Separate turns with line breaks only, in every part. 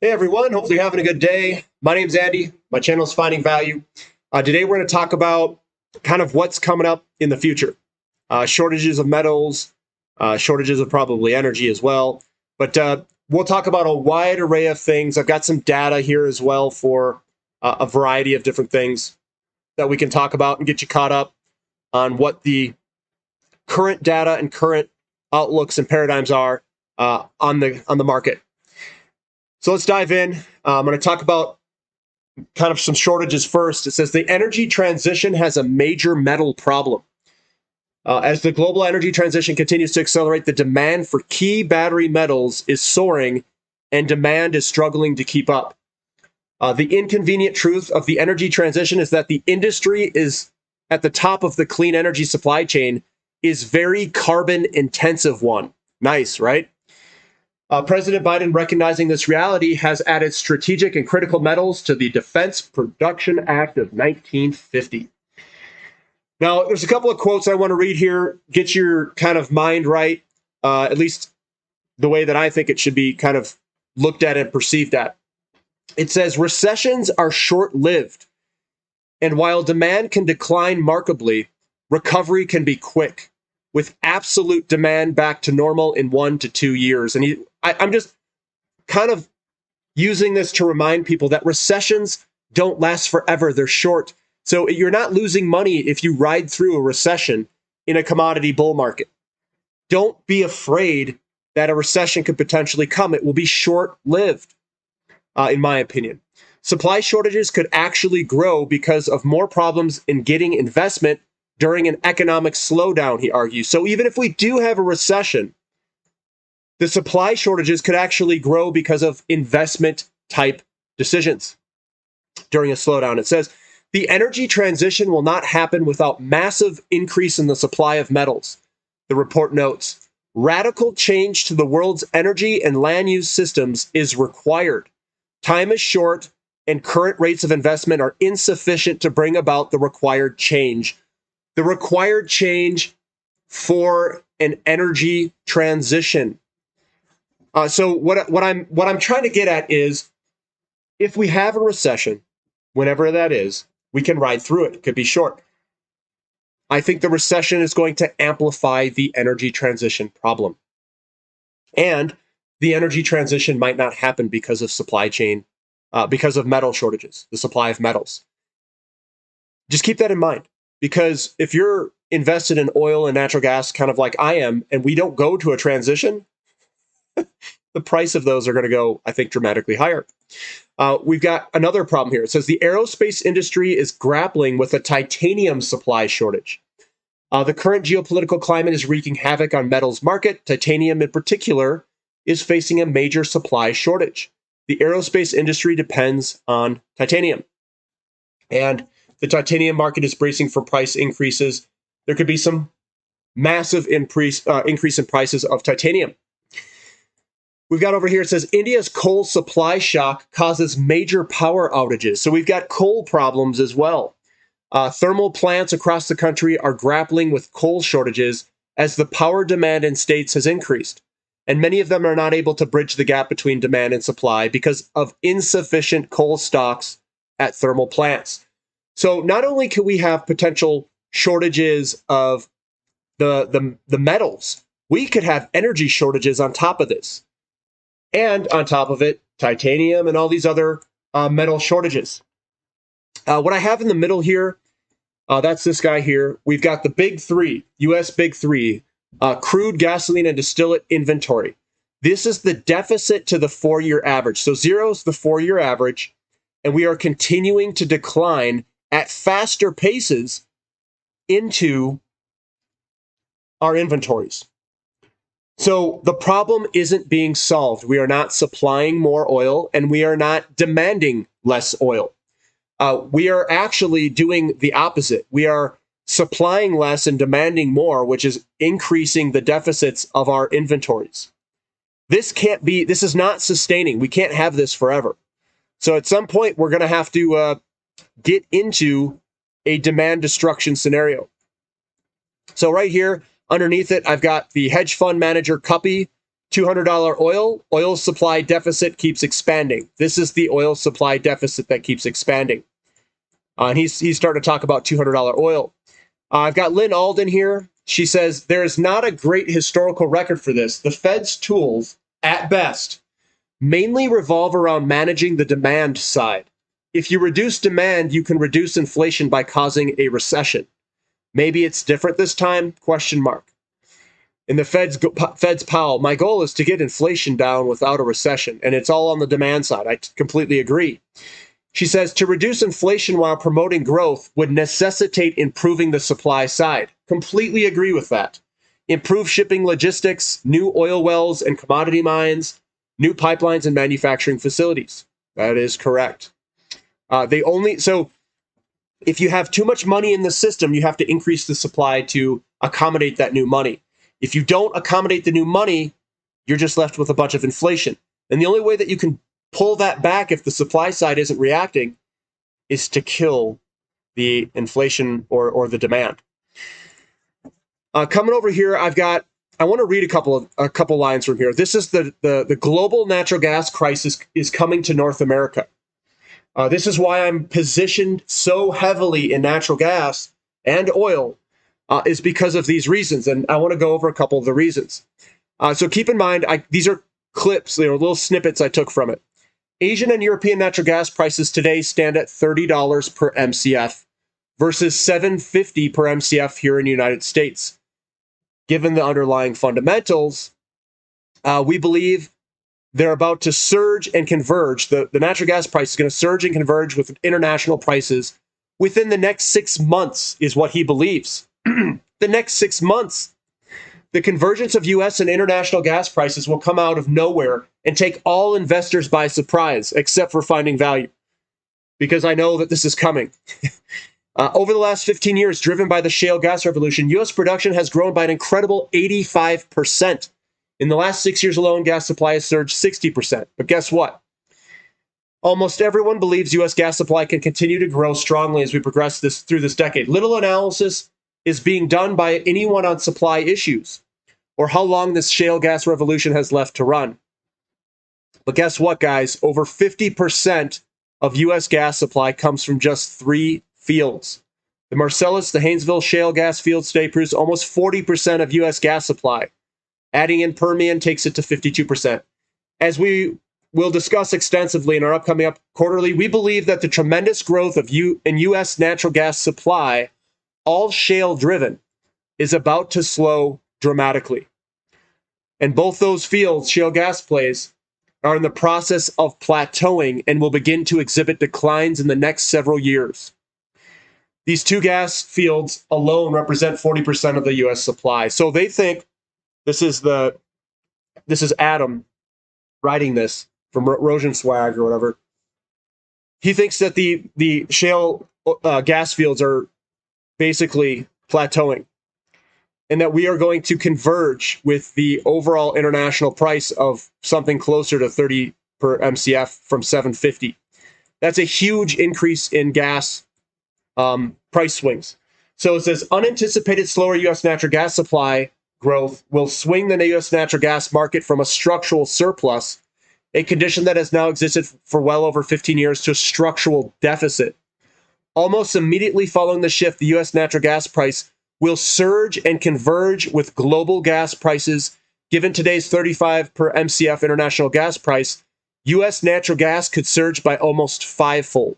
Hey everyone, hopefully you're having a good day. My name's Andy. My channel is Finding Value. Today we're going to talk about kind of what's coming up in the future. Shortages of metals, shortages of probably energy as well. But we'll talk about a wide array of things. I've got some data here as well for a variety of different things that we can talk about and get you caught up on what the current data and current outlooks and paradigms are on the market. So let's dive in. I'm going to talk about kind of some shortages first. It says the energy transition has a major metal problem. As the global energy transition continues to accelerate, the demand for key battery metals is soaring and demand is struggling to keep up. The inconvenient truth of the energy transition is that the industry is at the top of the clean energy supply chain is very carbon intensive one. Nice, right? President Biden, recognizing this reality, has added strategic and critical metals to the Defense Production Act of 1950. Now, there's a couple of quotes I want to read here. Get your kind of mind right, at least the way that I think it should be kind of looked at and perceived at. It says, recessions are short-lived, and while demand can decline markedly, recovery can be quick, with absolute demand back to normal in 1 to 2 years. And I'm just kind of using this to remind people that recessions don't last forever. They're short. So you're not losing money if you ride through a recession in a commodity bull market. Don't be afraid that a recession could potentially come. It will be short-lived, in my opinion. Supply shortages could actually grow because of more problems in getting investment during an economic slowdown, he argues. So even if we do have a recession, the supply shortages could actually grow because of investment type decisions during a slowdown. It says, the energy transition will not happen without massive increase in the supply of metals. The report notes, radical change to the world's energy and land use systems is required. Time is short and current rates of investment are insufficient to bring about the required change. The required change for an energy transition. So what I'm trying to get at is, if we have a recession, whenever that is, we can ride through it. It could be short. I think the recession is going to amplify the energy transition problem. And the energy transition might not happen because of supply chain, because of metal shortages, the supply of metals. Just keep that in mind, because if you're invested in oil and natural gas, kind of like I am, and we don't go to a transition, the price of those are going to go, I think, dramatically higher. We've got another problem here. It says the aerospace industry is grappling with a titanium supply shortage. The current geopolitical climate is wreaking havoc on metals market. Titanium in particular is facing a major supply shortage. The aerospace industry depends on titanium. And the titanium market is bracing for price increases. There could be some massive increase in prices of titanium. We've got over here, it says India's coal supply shock causes major power outages. So we've got coal problems as well. Thermal plants across the country are grappling with coal shortages as the power demand in states has increased. And many of them are not able to bridge the gap between demand and supply because of insufficient coal stocks at thermal plants. So not only can we have potential shortages of the metals, we could have energy shortages on top of this. And on top of it, titanium and all these other metal shortages. What I have in the middle here, that's this guy here. We've got the big three, U.S. big three, crude, gasoline, and distillate inventory. This is the deficit to the 4-year average. So 0 is the 4-year average, and we are continuing to decline at faster paces into our inventories. So the problem isn't being solved. We are not supplying more oil, and we are not demanding less oil. We are actually doing the opposite. We are supplying less and demanding more, which is increasing the deficits of our inventories. This is not sustaining. We can't have this forever. So at some point, we're going to have to get into a demand destruction scenario. So right here, underneath it, I've got the hedge fund manager Cuppy $200 oil, oil supply deficit keeps expanding. This is the oil supply deficit that keeps expanding. And he's starting to talk about $200 oil. I've got Lynn Alden here. She says, there is not a great historical record for this. The Fed's tools, at best, mainly revolve around managing the demand side. If you reduce demand, you can reduce inflation by causing a recession. Maybe it's different this time? Question mark. In the Fed's Powell, my goal is to get inflation down without a recession, and it's all on the demand side. I completely agree. She says, to reduce inflation while promoting growth would necessitate improving the supply side. Completely agree with that. Improve shipping logistics, new oil wells and commodity mines, new pipelines and manufacturing facilities. That is correct. So if you have too much money in the system, you have to increase the supply to accommodate that new money. If you don't accommodate the new money, you're just left with a bunch of inflation. And the only way that you can pull that back if the supply side isn't reacting is to kill the inflation or the demand. Coming over here, I want to read a couple lines from here. This is the global natural gas crisis is coming to North America. This is why I'm positioned so heavily in natural gas and oil, is because of these reasons. And I want to go over a couple of the reasons. So keep in mind, these are clips, little snippets I took from it. Asian and European natural gas prices today stand at $30 per MCF versus $7.50 per MCF here in the United States. Given the underlying fundamentals, we believe they're about to surge and converge. The natural gas price is going to surge and converge with international prices within the next 6 months, is what he believes. The next 6 months. The convergence of U.S. and international gas prices will come out of nowhere and take all investors by surprise, except for finding value, because I know that this is coming. Over the last 15 years, driven by the shale gas revolution, U.S. production has grown by an incredible 85%. In the last 6 years alone, gas supply has surged 60%. But guess what? Almost everyone believes U.S. gas supply can continue to grow strongly as we progress through this decade. Little analysis is being done by anyone on supply issues or how long this shale gas revolution has left to run. But guess what, guys? Over 50% of U.S. gas supply comes from just 3 fields. The Marcellus, the Haynesville shale gas fields today produce almost 40% of U.S. gas supply. Adding in Permian takes it to 52%. As we will discuss extensively in our upcoming quarterly, we believe that the tremendous growth of U.S. natural gas supply, all shale driven, is about to slow dramatically. And both those fields, shale gas plays, are in the process of plateauing and will begin to exhibit declines in the next several years. These 2 gas fields alone represent 40% of the U.S. supply. So they think, this is Adam writing this from Rosenswag or whatever. He thinks that the shale gas fields are basically plateauing, and that we are going to converge with the overall international price of something closer to 30 per MCF from 750. That's a huge increase in gas price swings. So it says unanticipated slower U.S. natural gas supply growth will swing the U.S. natural gas market from a structural surplus, a condition that has now existed for well over 15 years, to a structural deficit. Almost immediately following the shift, the U.S. natural gas price will surge and converge with global gas prices. Given today's 35 per MCF international gas price, U.S. natural gas could surge by almost 5-fold.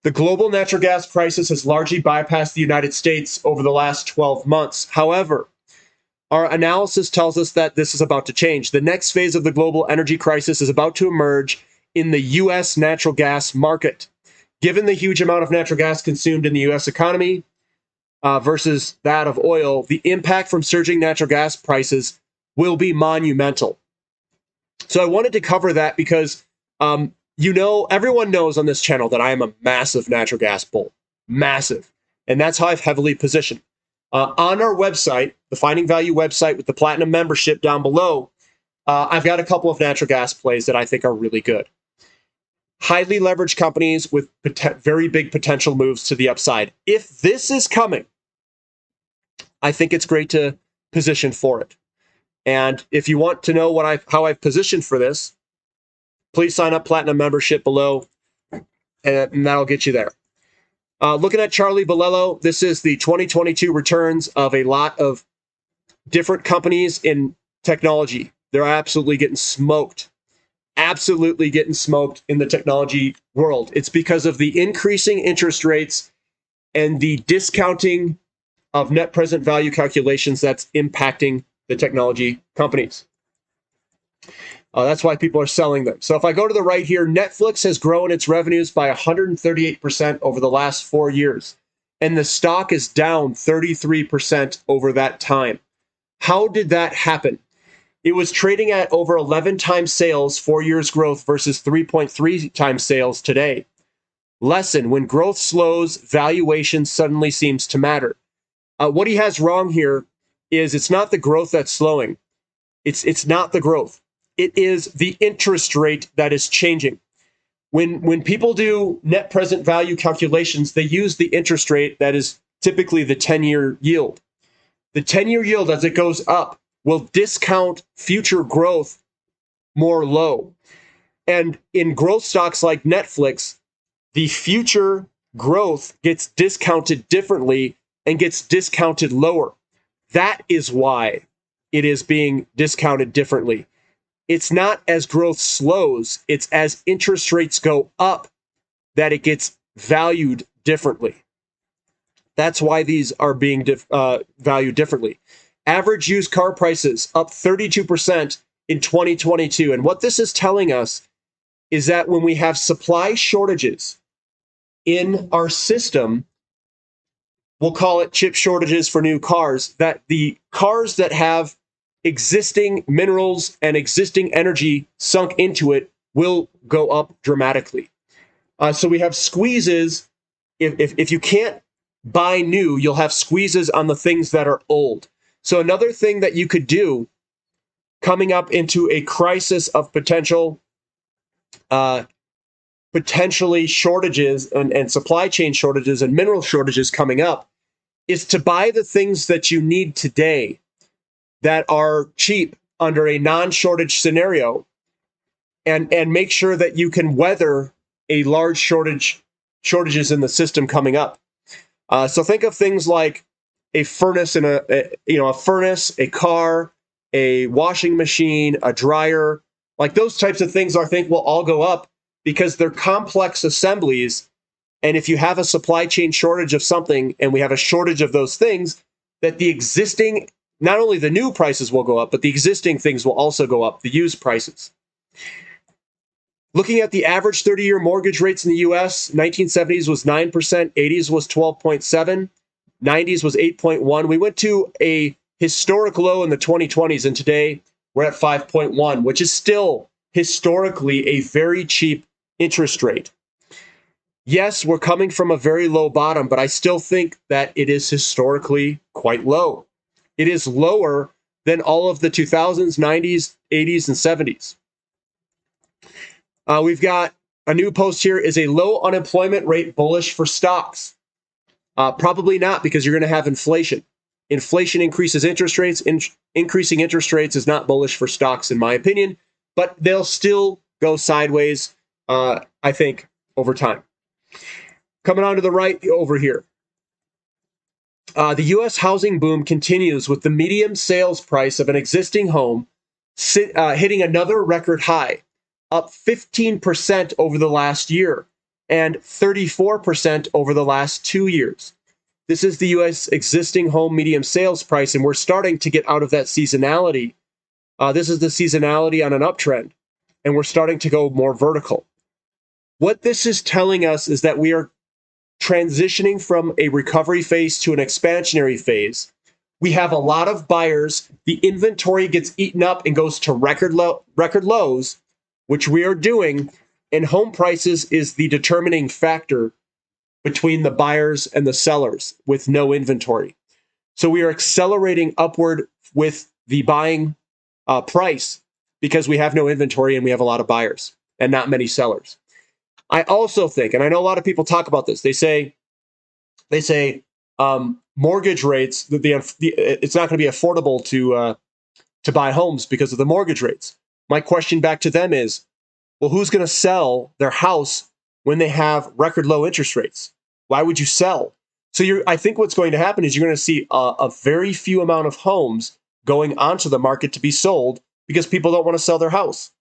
The global natural gas crisis has largely bypassed the United States over the last 12 months. However, our analysis tells us that this is about to change. The next phase of the global energy crisis is about to emerge in the U.S. natural gas market. Given the huge amount of natural gas consumed in the U.S. economy versus that of oil, the impact from surging natural gas prices will be monumental. So I wanted to cover that because, everyone knows on this channel that I am a massive natural gas bull. Massive. And that's how I've heavily positioned. On our website, the Finding Value website with the Platinum membership down below, I've got a couple of natural gas plays that I think are really good. Highly leveraged companies with very big potential moves to the upside. If this is coming, I think it's great to position for it. And if you want to know how I've positioned for this, please sign up Platinum membership below, and that'll get you there. Looking at Charlie Bolello, this is the 2022 returns of a lot of different companies in technology. They're absolutely getting smoked. Absolutely getting smoked in the technology world. It's because of the increasing interest rates and the discounting of net present value calculations that's impacting the technology companies. That's why people are selling them. So if I go to the right here, Netflix has grown its revenues by 138% over the last 4 years, and the stock is down 33% over that time. How did that happen? It was trading at over 11 times sales, 4 years growth versus 3.3 times sales today. Lesson: when growth slows, valuation suddenly seems to matter. What he has wrong here is it's not the growth that's slowing. It's not the growth. It is the interest rate that is changing. When people do net present value calculations, they use the interest rate that is typically the 10-year yield. The 10-year yield, as it goes up, will discount future growth more low. And in growth stocks like Netflix, the future growth gets discounted differently and gets discounted lower. That is why it is being discounted differently. It's not as growth slows, it's as interest rates go up that it gets valued differently. That's why these are being valued differently. Average used car prices up 32% in 2022. And what this is telling us is that when we have supply shortages in our system, we'll call it chip shortages for new cars, that the cars that have existing minerals and existing energy sunk into it will go up dramatically. So we have squeezes. If you can't buy new, you'll have squeezes on the things that are old. So another thing that you could do coming up into a crisis of potentially shortages and supply chain shortages and mineral shortages coming up is to buy the things that you need today that are cheap under a non-shortage scenario, and make sure that you can weather a large shortages in the system coming up. So think of things like a furnace and a furnace, a car, a washing machine, a dryer. Like those types of things I think will all go up because they're complex assemblies. And if you have a supply chain shortage of something and we have a shortage of those things, that the existing, not only the new prices will go up, but the existing things will also go up, the used prices. Looking at the average 30-year mortgage rates in the US, 1970s was 9%, 80s was 12.7%, 90s was 8.1%. We went to a historic low in the 2020s, and today we're at 5.1%, which is still historically a very cheap interest rate. Yes, we're coming from a very low bottom, but I still think that it is historically quite low. It is lower than all of the 2000s, 90s, 80s, and 70s. We've got a new post here. Is a low unemployment rate bullish for stocks? Probably not, because you're going to have inflation. Inflation increases interest rates. Increasing interest rates is not bullish for stocks, in my opinion, but they'll still go sideways, I think, over time. Coming on to the right over here. The U.S. housing boom continues with the median sales price of an existing home hitting another record high, up 15% over the last year and 34% over the last 2 years. This is the U.S. existing home median sales price, and we're starting to get out of that seasonality. This is the seasonality on an uptrend, and we're starting to go more vertical. What this is telling us is that we are transitioning from a recovery phase to an expansionary phase. We have a lot of buyers. The inventory gets eaten up and goes to record lows, which we are doing, and home prices is the determining factor between the buyers and the sellers with no inventory. So we are accelerating upward with the buying price because we have no inventory and we have a lot of buyers and not many sellers. I also think, and I know a lot of people talk about this, they say mortgage rates, it's not going to be affordable to buy homes because of the mortgage rates. My question back to them is, well, who's going to sell their house when they have record low interest rates? Why would you sell? So I think what's going to happen is you're going to see a very few amount of homes going onto the market to be sold because people don't want to sell their house.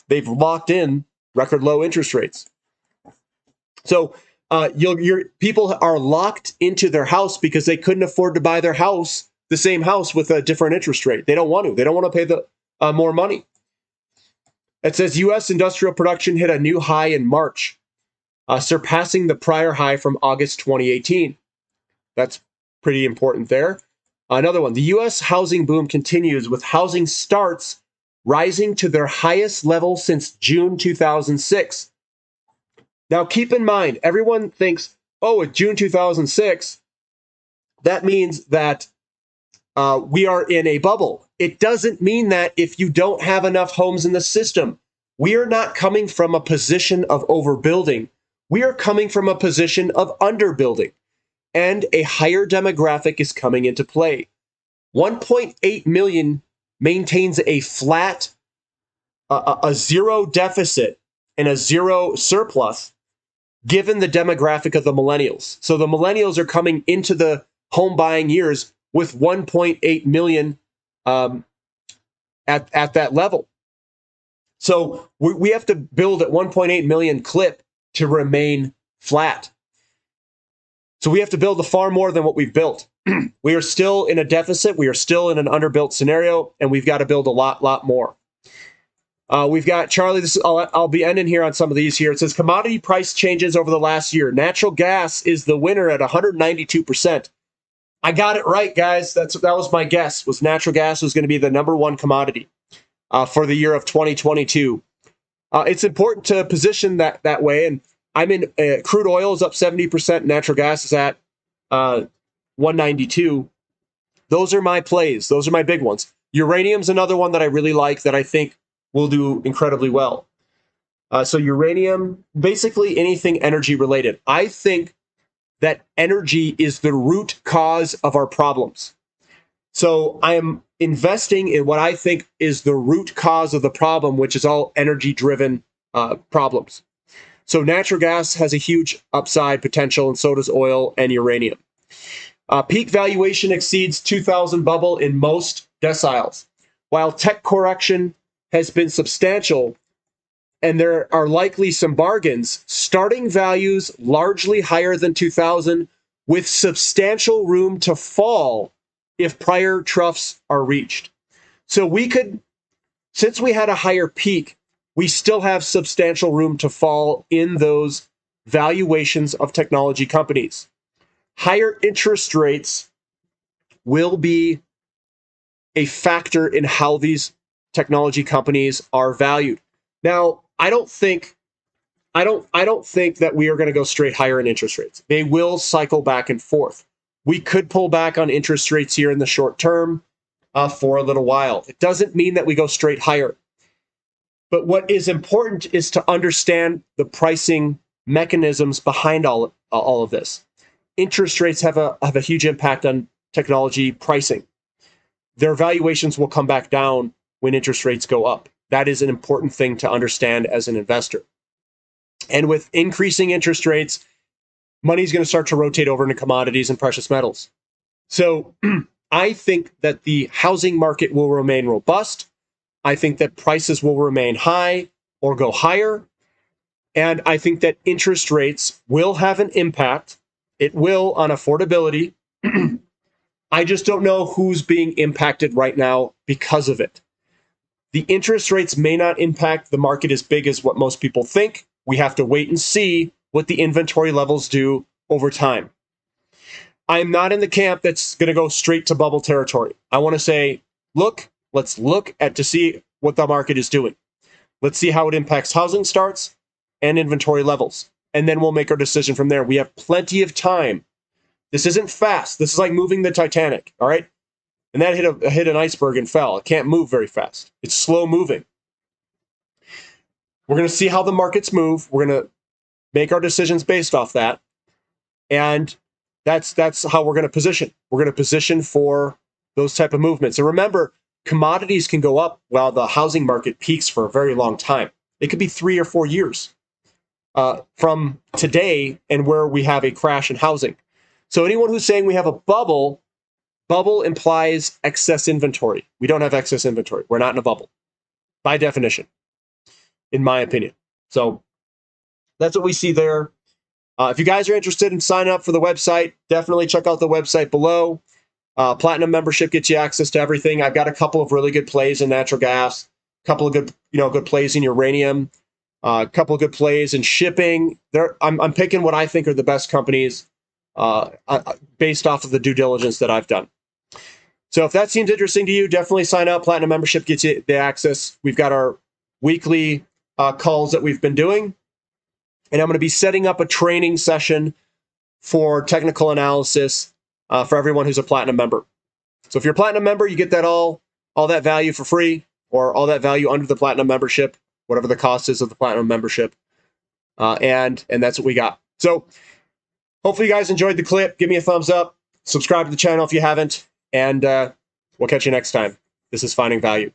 They've locked in record low interest rates. So your people are locked into their house because they couldn't afford to buy their house, the same house with a different interest rate. They don't want to. They don't want to pay the more money. It says U.S. industrial production hit a new high in March, surpassing the prior high from August 2018. That's pretty important there. Another one, the U.S. housing boom continues with housing starts rising to their highest level since June 2006. Now, keep in mind, everyone thinks, oh, at June 2006, that means that we are in a bubble. It doesn't mean that if you don't have enough homes in the system. We are not coming from a position of overbuilding. We are coming from a position of underbuilding. And a higher demographic is coming into play. 1.8 million maintains a flat, a zero deficit and a zero surplus, given the demographic of the millennials. So the millennials are coming into the home buying years with 1.8 million at that level. So we have to build at 1.8 million clip to remain flat. So we have to build a far more than what we've built. We are still in a deficit. We are still in an underbuilt scenario, and we've got to build a lot more. We've got, Charlie, I'll be ending here on some of these here. It says commodity price changes over the last year. Natural gas is the winner at 192%. I got it right, guys. That was my guess, was natural gas was going to be the #1 commodity for the year of 2022. It's important to position that way, and I'm in crude oil is up 70%. Natural gas is at 192. Those are my plays. Those are my big ones. Uranium's another one that I really like that I think will do incredibly well. So uranium, basically anything energy related. I think that energy is the root cause of our problems. So I am investing in what I think is the root cause of the problem, which is all energy-driven problems. So natural gas has a huge upside potential, and so does oil and uranium. Peak valuation exceeds 2000 bubble in most deciles. While tech correction has been substantial, and there are likely some bargains, starting values largely higher than 2000 with substantial room to fall if prior troughs are reached. So we could, since we had a higher peak, we still have substantial room to fall in those valuations of technology companies. Higher interest rates will be a factor in how these technology companies are valued. Now, I don't think that we are going to go straight higher in interest rates. They will cycle back and forth. We could pull back on interest rates here in the short term for a little while. It doesn't mean that we go straight higher. But what is important is to understand the pricing mechanisms behind all of this. Interest rates have a huge impact on technology pricing. Their valuations will come back down when interest rates go up. That is an important thing to understand as an investor. And with increasing interest rates, money is going to start to rotate over into commodities and precious metals. So I think that the housing market will remain robust. I think that prices will remain high or go higher. And I think that interest rates will have an impact. It will on affordability. I just don't know who's being impacted right now because of it. The interest rates may not impact the market as big as what most people think. We have to wait and see what the inventory levels do over time. I'm not in the camp that's going to go straight to bubble territory. I want to say, let's look to see what the market is doing. Let's see how it impacts housing starts and inventory levels. And then we'll make our decision from there. We have plenty of time. This isn't fast. This is like moving the Titanic, all right? And that hit an iceberg and fell. It can't move very fast. It's slow moving. We're going to see how the markets move. We're going to make our decisions based off that. And that's how we're going to position. We're going to position for those type of movements. And remember, commodities can go up while the housing market peaks for a very long time. It could be 3 or 4 years from today and where we have a crash in housing. So anyone who's saying we have a bubble implies excess inventory. We don't have excess inventory. We're not in a bubble by definition, in my opinion. So that's what we see there. If you guys are interested in signing up for the website, definitely check out the website below. Platinum membership gets you access to everything. I've got a couple of really good plays in natural gas, a couple of good plays in uranium, a couple of good plays in shipping. I'm picking what I think are the best companies based off of the due diligence that I've done. So if that seems interesting to you, definitely sign up. Platinum membership gets you the access. We've got our weekly calls that we've been doing. And I'm going to be setting up a training session for technical analysis for everyone who's a platinum member. So if you're a platinum member, you get that all that value for free, or all that value under the platinum membership, whatever the cost is of the platinum membership. And that's what we got. So hopefully you guys enjoyed the clip. Give me a thumbs up. Subscribe to the channel if you haven't. And we'll catch you next time. This is Finding Value.